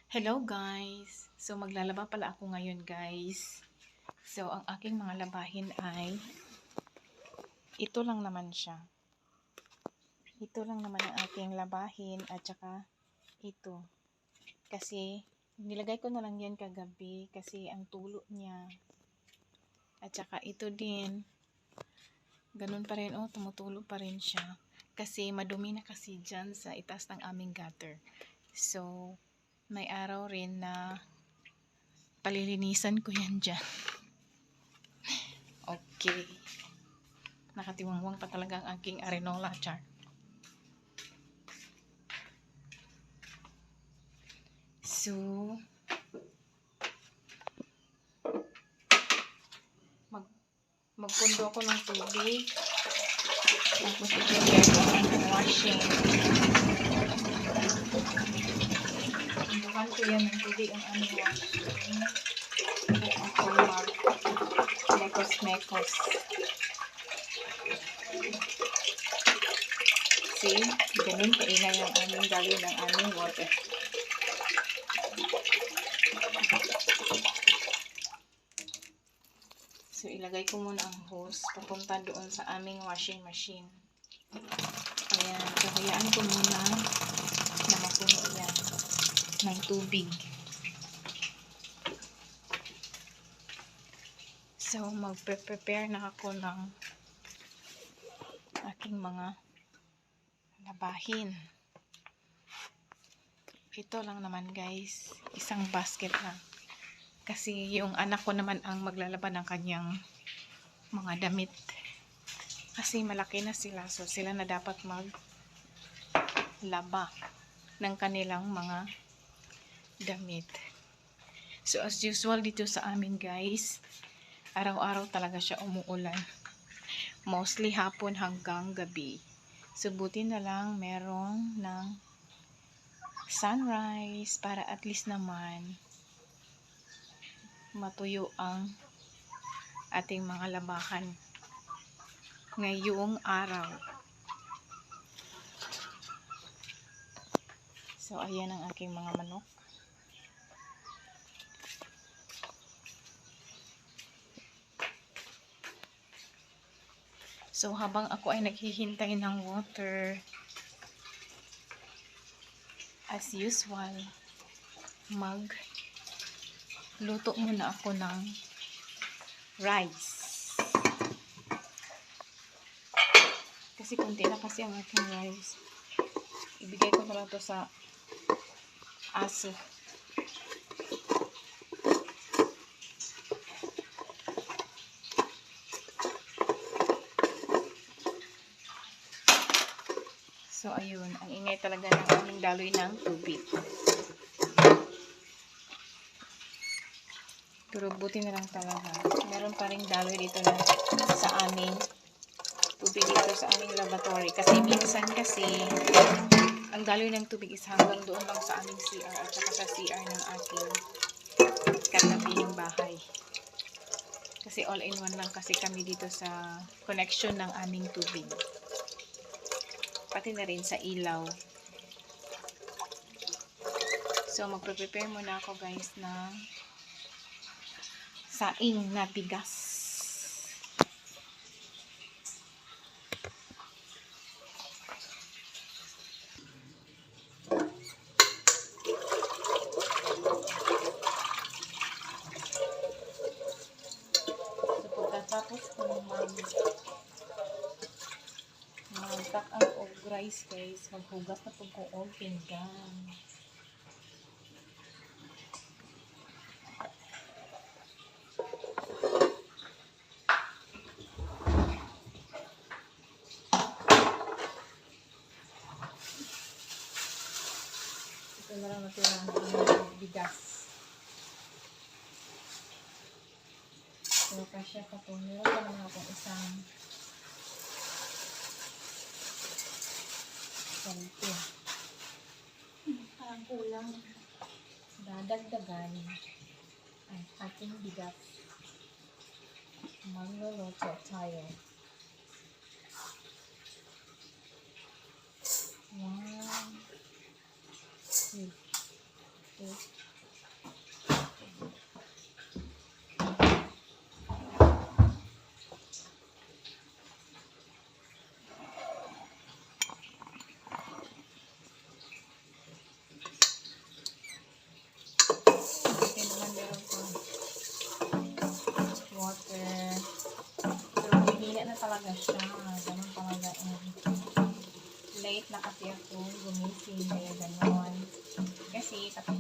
Hello guys! So maglalaba pala ako ngayon guys. So ang aking mga labahin ay ito lang naman siya. Ito lang naman ang aking labahin at saka ito. Kasi nilagay ko na lang yan kagabi kasi ang tulo niya. At saka ito din. Ganun pa rin, tumutulo pa rin siya. Kasi madumi na kasi dyan sa itaas ng aming gutter. So may araw rin na palilinisan ko yan dyan. Okay. Nakatiwangwang pa talaga ang aking arenola char. So, magpundo ako ng tubig. Tapos i-prepare ko ang washing. Pundukan ko yan ng tubig ang aming washing. At ako mag-mekos-mekos. See? Ganun kaingay ang aming gawin ng aming water. So, ilagay ko muna ang hose papunta doon sa aming washing machine. Ayan, kakayaan ko muna na mapuno yan ng tubig. So, mag-prepare na ako ng aking mga labahin. Ito lang naman guys, isang basket lang. Kasi yung anak ko naman ang maglalaba ng kanyang mga damit. Kasi malaki na sila, so sila na dapat maglaba ng kanilang mga damit. So as usual dito sa amin guys, araw-araw talaga siya umuulan. Mostly hapon hanggang gabi. So buti na lang merong ng sunrise para at least naman matuyo ang ating mga labahan ngayong araw. So ayan ang aking mga manok. So habang ako ay naghihintay ng water, as usual, luto muna ako ng rice. Kasi konti na kasi ang aking rice. Ibigay ko na lang to sa aso. So ayun, ang ingay talaga ng aming daloy ng tubig. Pero buti na lang talaga. Meron pa ring daloy dito na sa aming tubig dito sa aming lavatory. Kasi minsan kasi ang daloy ng tubig is hanggang doon lang sa aming CR at saka sa CR ng aking katabing bahay. Kasi all-in-one lang kasi kami dito sa connection ng aming tubig. Pati na rin sa ilaw. So magpe-prepare muna ako guys ng saing na bigas. So pagkatapos ko mag-tak ang og rice guys, maghugas na po ko og pinggan. Ito na lang natira ng bigas. So, kasya pa po. Meron pa naman akong isang ganito. Parang kulang. Dadagdagan ang ating bigas. Magluluto tayo. 1, 2, Okay. Okay naman, meron ko water. So, hinihina na talaga siya. Ganun talaga. Late na kasi ako gumising. Kaya ganun. Kasi, tapos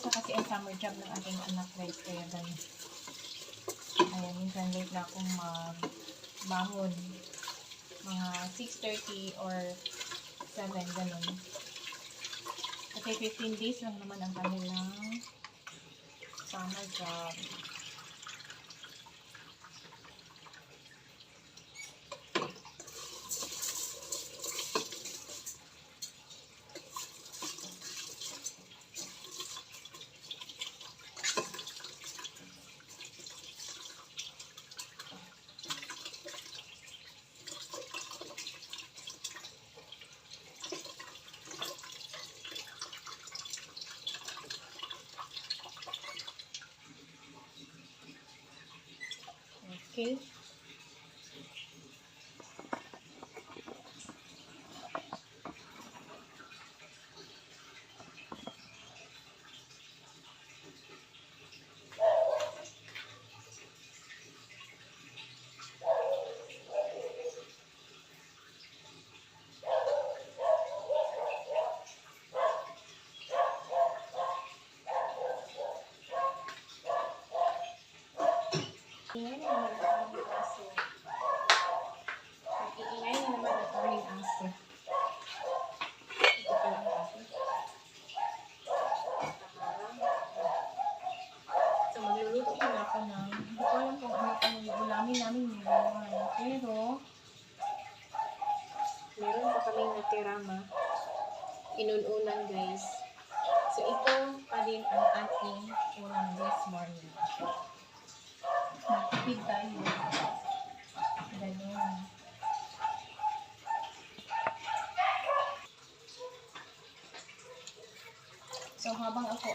na kasi ang summer job ng aking anak, guys. Kaya ganun. Kaya minsan late na akong bangon. Mga 6:30 or 7, ganun. Kasi 15 days lang naman ang kanilang summer job. Okay. Ingay na naman ang aming aso. Nag-iingay na naman ang aming aso. Ito pa lang aso. So, magluluto ko na ako ng, hindi ko alam kung ano ang ulamin namin ngayon. Pero, meron pa kaming natirama. Inununan, guys. So, ito pa din ang ating ulam this morning. Magtipid tayo. Ganyan. So, habang ako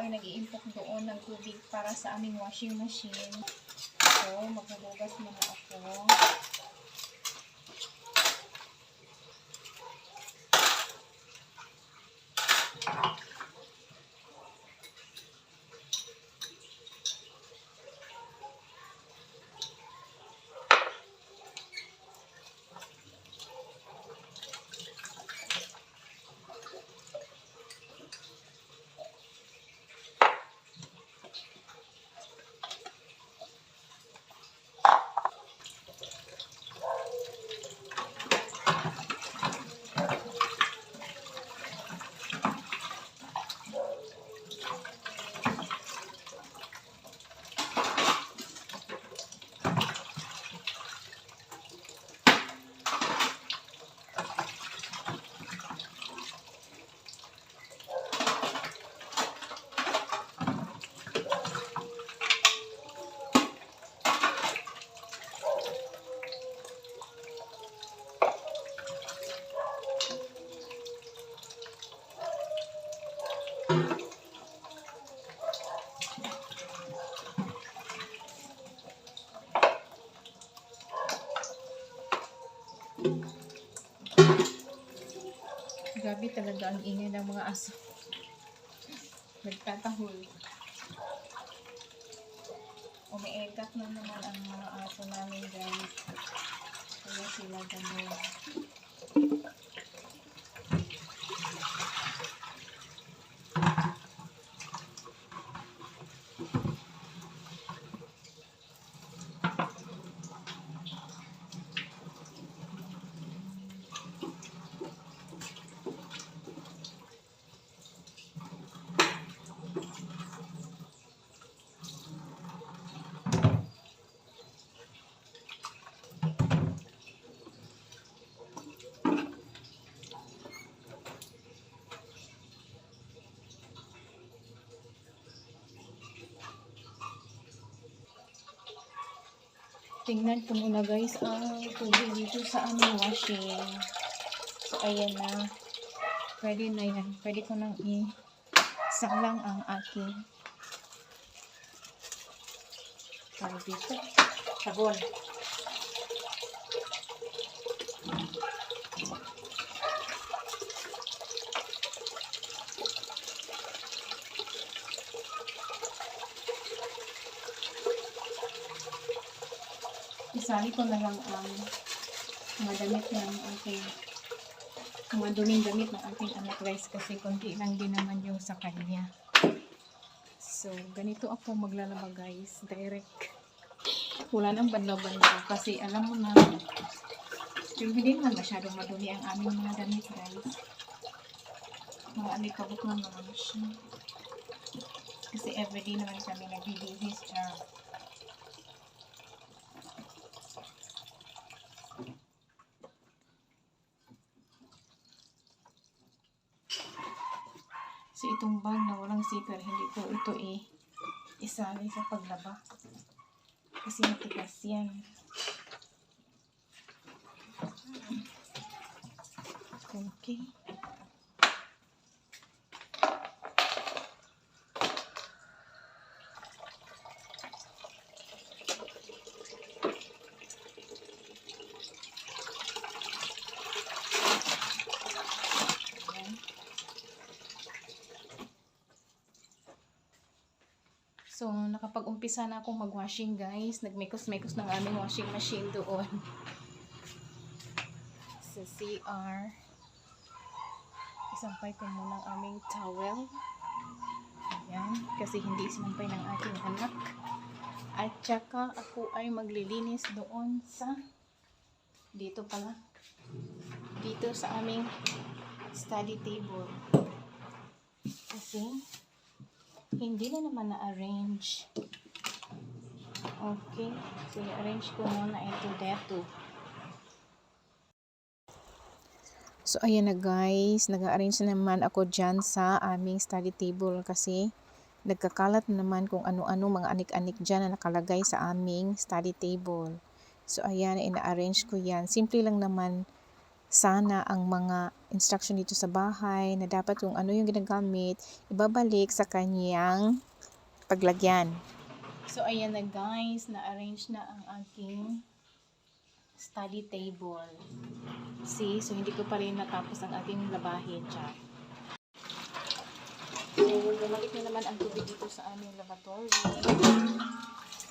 ay nag-iimpok doon ng tubig para sa aming washing machine. So, maghuhugas muna ako. Grabe talaga ang ingay ng mga aso. Nagtatahol. Umiikat na naman ang mga aso namin, guys. Kaya sila ganun. Tingnan ko muna, guys, ang tubig dito sa aming washing. So, ayan na. Pwede na yan. Pwede ko nang isalang ang aking tawag dito. Sabon. Isali ko na lang ang mga damit ng aking mga duming damit ng aking anak guys kasi konti lang din naman yung sa kanya. So, ganito ako maglalaba guys. Direct. Wala nang banlaw-banlaw kasi alam mo na yung hindi naman masyadong madumi ang aming mga damit guys. Mga alikabok lang naman siya. Kasi everyday naman kami nagbibihis siya. So, itong bag na walang zipper, hindi ko ito isali sa paglaba. Kasi matigas yan. Okay. So, nakapag-umpisa na akong mag-washing guys. Nagmekos-mekos ng aming washing machine doon. Sa CR. Isampay ko muna ang aming towel. Ayan. Kasi hindi sinampay ng aking anak. At saka ako ay maglilinis doon sa dito pala. Dito sa aming study table. Kasi hindi na naman na-arrange. Okay. So, i-arrange ko muna ito dito. So, ayan na guys. Nag-arrange na naman ako dyan sa aming study table kasi nagkakalat na naman kung ano-ano mga anik-anik dyan na nakalagay sa aming study table. So, ayan. Ina-arrange ko yan. Simple lang naman sana ang mga instruction dito sa bahay na dapat kung ano yung ginagamit, ibabalik sa kanyang paglagyan. So, ayan na guys, na-arrange na ang aking study table. See, so hindi ko pa rin natapos ang aking labahin dyan. So, bumalik na naman ang tubig dito sa aming lavatory.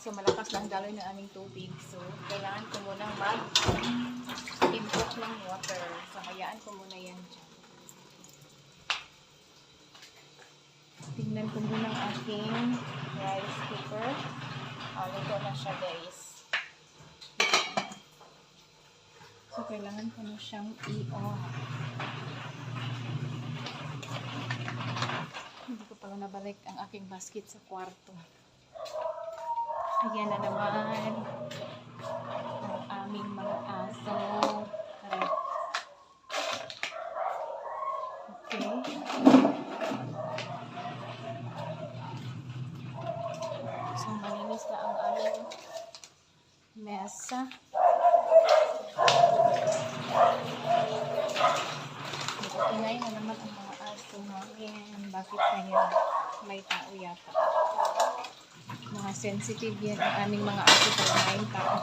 So, malakas lang daloy ng aming tubig. So, kailangan ko muna mag-import ng water. So, hayaan ko muna yan dyan. Tingnan ko muna ang aking rice cooker. Luto na siya guys. So, kailangan ko na siyang i-on. Hindi ko pala nabalik ang aking basket sa kwarto. Ayan na naman ang aming mga aso. Okay. So, malinis na ang aming mesa. Ingay na naman ang mga aso namin. Bakit kaya may tao yata? Mga sensitive yan ang aming mga aso pag may tao.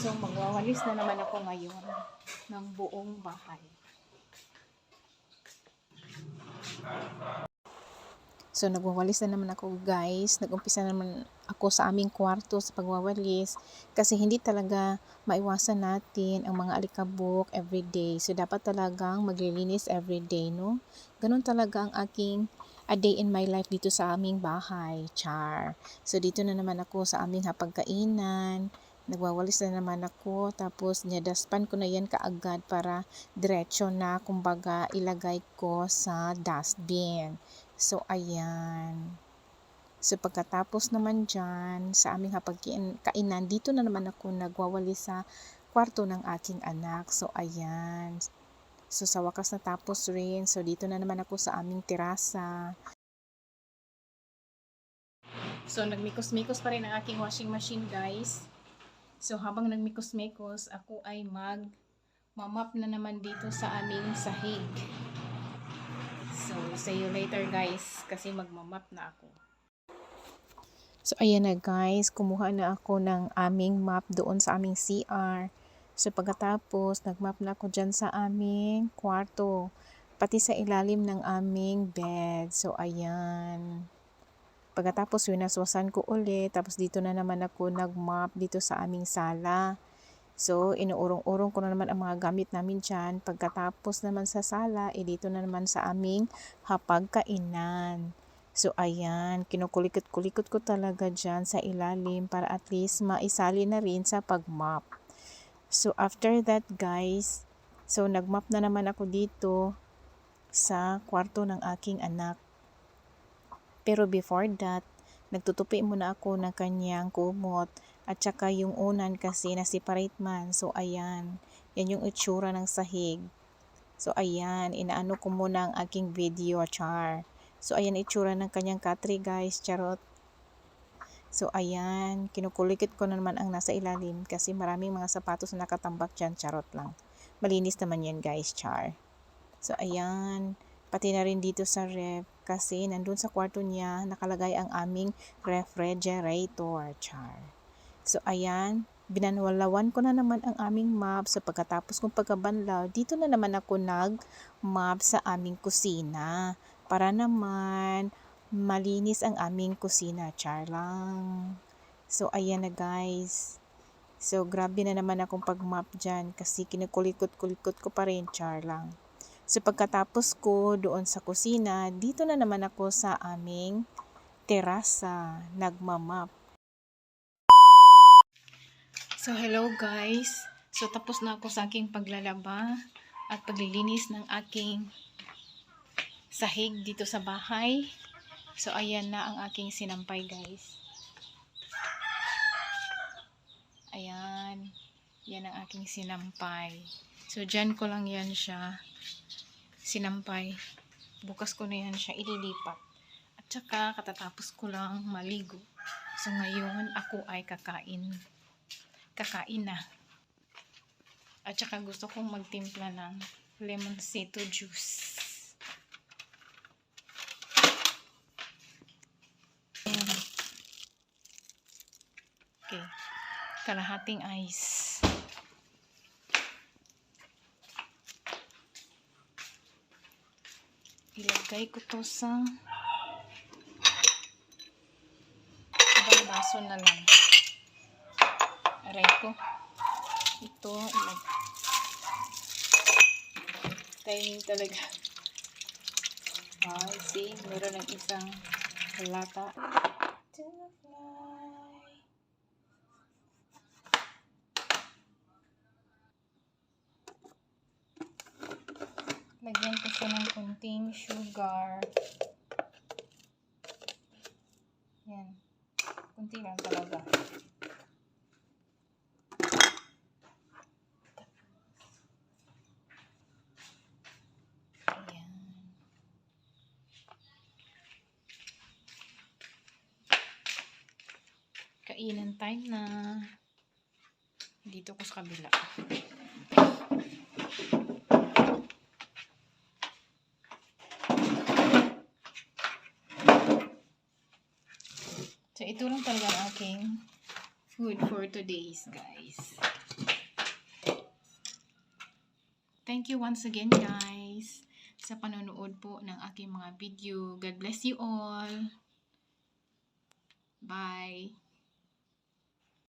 So, magwawalis na naman ako ngayon ng buong bahay. So, nagwawalis na naman ako guys. Nag-umpisa naman ako sa aming kwarto sa pagwawalis kasi hindi talaga maiwasan natin ang mga alikabok everyday. So, dapat talagang maglilinis everyday, no? Ganun talaga ang aking a day in my life dito sa aming bahay. Char. So, dito na naman ako sa aming hapagkainan. Nagwawalis na naman ako. Tapos, nyadaspan ko na yan kaagad para diretso na, kumbaga, ilagay ko sa dustbin. So, ayan. So, pagkatapos naman dyan, sa aming hapagkainan, dito na naman ako nagwawalis sa kwarto ng aking anak. So, ayan. So, sa wakas natapos rin. So, dito na naman ako sa aming terasa. So, nagmikos-mikos pa rin ang aking washing machine, guys. So, habang nagmikos-mikos, ako ay mamap na naman dito sa aming sahig. So, see you later, guys, kasi magmamap na ako. So, ayan na, guys. Kumuha na ako ng aming map doon sa aming CR. So, pagkatapos, nagmap na ako dyan sa aming kwarto. Pati sa ilalim ng aming bed. So, ayan. Pagkatapos, winaswasan ko ulit. Tapos, dito na naman ako nag-mop dito sa aming sala. So, inuurong-urong ko na naman ang mga gamit namin dyan. Pagkatapos naman sa sala, dito na naman sa aming hapagkainan. So, ayan. Kinukulikot-kulikot ko talaga dyan sa ilalim para at least maisali na rin sa pag-mop. So, after that, guys, so, nag-mop na naman ako dito sa kwarto ng aking anak. Pero before that, nagtutupi muna ako ng kanyang kumot at saka yung unan kasi na-separate man. So, ayan. Yan yung itsura ng sahig. So, ayan. Inaano ko muna ang aking video, char. So, ayan itsura ng kanyang katri, guys. Charot. So, ayan. Kinukulikit ko na naman ang nasa ilalim kasi maraming mga sapatos na nakatambak dyan. Charot lang. Malinis naman yan, guys, char. So, ayan. Pati na rin dito sa ref kasi nandun sa kwarto niya nakalagay ang aming refrigerator, char. So, ayan. Binanwalawan ko na naman ang aming map. So, pagkatapos kong pagkabanlaw, dito na naman ako nag-map sa aming kusina. Para naman malinis ang aming kusina, char lang. So, ayan na, guys. So, grabe na naman akong pag-map dyan kasi kinukulikot-kulikot ko pa rin, char lang. So, pagkatapos ko doon sa kusina, dito na naman ako sa aming terasa, nagmamap. So, hello guys. So, tapos na ako sa aking paglalaba at paglilinis ng aking sahig dito sa bahay. So, ayan na ang aking sinampay, guys. Ayan. Yan ang aking sinampay. So, dyan ko lang yan siya sinampay. Bukas ko na yan siya ililipat. At saka, katatapos ko lang maligo. So, ngayon, ako ay kakain na. At saka, gusto kong magtimpla ng lemon cito juice. Ayan. Okay. Kalahating ice. Ilagay ko to sa ibang baso na lang. Aray ko. Ito, timing talaga. Ay, see, meron ng isang lata. Lagyan ko siya ng konting sugar. Yan. Kunti lang talaga. Ayan. Kainan time na. Dito ko sa kabila. So, ito lang talaga ang aking food for today's, guys. Thank you once again, guys, sa panonood po ng aking mga video. God bless you all. Bye.